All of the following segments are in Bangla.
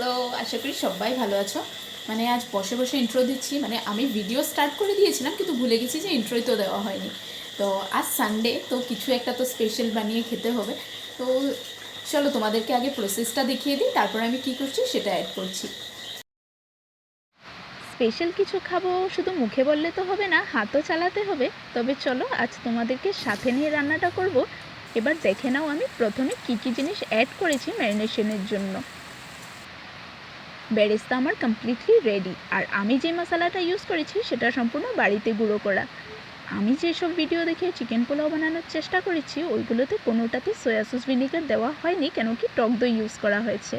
বলো, আশা করি সবাই ভালো আছো। মানে আজ বসে বসে ইন্ট্রো দিচ্ছি, মানে আমি ভিডিও স্টার্ট করে দিয়েছিলাম কিন্তু ভুলে গেছি যে ইন্ট্রোই তো দেওয়া হয়নি। তো আজ সানডে, তো কিছু একটা তো স্পেশাল বানিয়ে খেতে হবে। তো চলো তোমাদেরকে আগে প্রসেসটা দেখিয়ে দিই, তারপর আমি কী করছি সেটা অ্যাড করছি। স্পেশাল কিছু খাবো শুধু মুখে বললে তো হবে না, হাতও চালাতে হবে। তবে চলো আজ তোমাদেরকে সাথে নিয়ে রান্নাটা করব। এবার দেখে নাও আমি প্রথমে কী কী জিনিস অ্যাড করেছি ম্যারিনেশনের জন্য। বেরেস্তা আমার কমপ্লিটলি রেডি, আর আমি যে মশলাটা ইউজ করেছি সেটা সম্পূর্ণ বাড়িতে গুঁড়ো করা। আমি যেসব ভিডিও দেখে চিকেন পোলাও বানানোর চেষ্টা করেছি ওইগুলোতে কোনোটাতে সয়া সস ভিনেগার দেওয়া হয়নি, কেন কি টক দই ইউজ করা হয়েছে।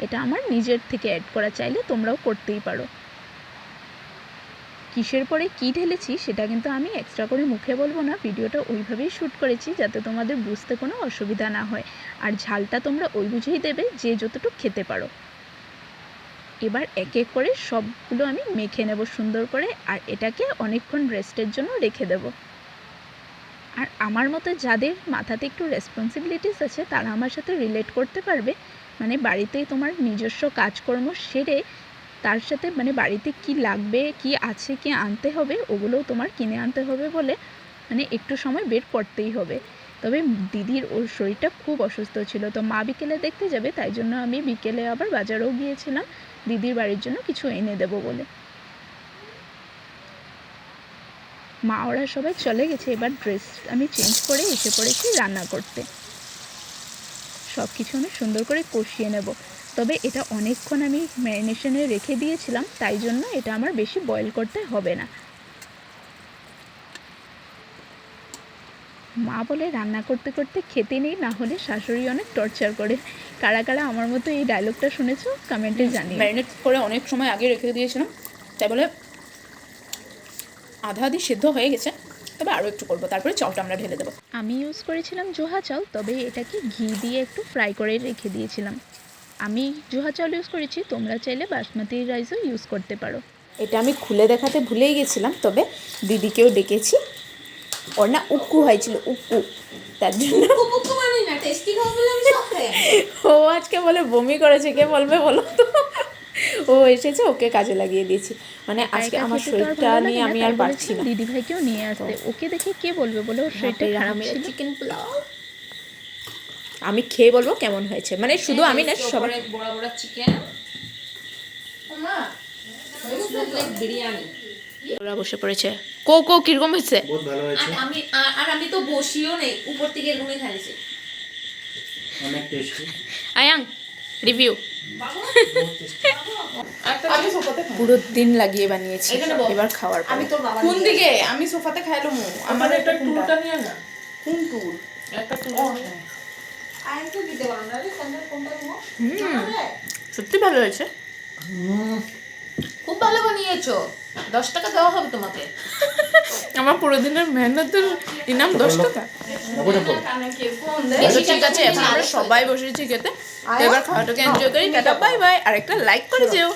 এটা আমার নিজের থেকে অ্যাড করা, চাইলে তোমরাও করতেই পারো। কিসের পরে কী ঢেলেছি সেটা কিন্তু আমি এক্সট্রা করে মুখে বলবো না, ভিডিওটা ওইভাবেই শ্যুট করেছি যাতে তোমাদের বুঝতে কোনো অসুবিধা না হয়। আর ঝালটা তোমরা ওই বুঝেই দেবে যে যতটুকু খেতে পারো। এবার এক এক করে সবগুলো আমি মেখে নেব সুন্দর করে, আর এটাকে অনেকক্ষণ রেস্টের জন্য রেখে দেব। আর আমার মতো যাদের মাথাতে একটু রেসপন্সিবিলিটিস আছে তারা আমার সাথে রিলেট করতে পারবে। মানে বাড়িতেই তোমার নিজস্ব কাজকর্ম সেরে তার সাথে মানে বাড়িতে কি লাগবে, কি আছে, কি আনতে হবে, ওগুলোও তোমার কিনে আনতে হবে বলে মানে একটু সময় বের করতেই হবে। তবে দিদির ওর শরীরটা খুব অসুস্থ ছিল, তো মা বিকেলে দেখতে যাবে, তাই জন্য আমি বিকেলে আবার বাজারেও গিয়েছিলাম দিদির বাড়ির জন্য কিছু এনে দেবো বলে। মা ওরা সবাই চলে গেছে, এবার ড্রেস আমি চেঞ্জ করে এসে পড়েছি রান্না করতে। সব কিছু আমি সুন্দর করে কষিয়ে নেব। তবে এটা অনেকক্ষণ আমি ম্যারিনেশনে রেখে দিয়েছিলাম, তাই জন্য এটা আমার বেশি বয়েল করতে হবে না। মা বলে রান্না করতে করতে খেতে নেই, না হলে শাশুড়ি অনেক টর্চার করে। কারা কারা আমার মতো এই ডায়লগটা শুনেছো কমেন্টে জানিও। ম্যারিনেট করে অনেক সময় আগে রেখে দিয়েছিলাম, তাই বলে আধা আধি সিদ্ধ হয়ে গেছে। তবে আরও একটু করবো, তারপরে চালটা আমরা ঢেলে দেবো। আমি ইউজ করেছিলাম জোহা চাল, তবে এটাকে ঘি দিয়ে একটু ফ্রাই করে রেখে দিয়েছিলাম। আমি জোহা চাল ইউজ করেছি, তোমরা চাইলে বাসমতি রাইসও ইউজ করতে পারো। এটা আমি খুলে দেখাতে ভুলেই গেছিলাম, তবে দিদিকেও ডেকেছি। ওর না উক্কু হয়েছিল, উক্কু, তার জন্য ও আজকে বলে বমি করেছে, কে বলবে বলো তো। ও এসেছে, ওকে কাজে লাগিয়ে দিয়েছি। মানে আজকে আমার শরীরটা নিয়ে আমি আর পারছি না। দিদি ভাইকেও নিয়ে আসতে, ওকে দেখে কে বলবে বলে ওর শরীরটা খারাপ ছিল। চিকেন পোলাও আমি খেয়ে বলবো কেমন হয়েছে, মানে শুধু আমি না, সবাই। বড় বড় চিকেন, বিরিয়ানি। ওরা বসে পড়েছে। কো কো কিরকম হয়েছে? বহুত ভালো হয়েছে। আমি তো বসিও নেই, উপর থেকে এরকমই খাইছি। অনেক টেস্টি। আয়াং রিভিউ। পুরো দিন লাগিয়ে বানিয়েছি, এবার খাওয়ার পর। আমি তোর বাবা কোন দিকে? আমি সোফাতে খাইলো মু। আমার একটা টুলটা নিয়ে না। কোন টুল? একটা টুল। আইন তো দিতে পারো না রে, কোনটা কোনটা নিবো? সত্যি ভালো হয়েছে। খুব ভালো বানিয়েছো। 10 টাকা দেওয়া হবে তোমাকে। আমার পুরো দিনের মেহনতের ইনাম 10 টাকা। আচ্ছা, ঠিক আছে, এখন আমরা সবাই বসেছি খেতে। তো এবার খাওয়াটাকে এনজয় করি। টাটা, বাই বাই, আর একটা লাইক করে যেও।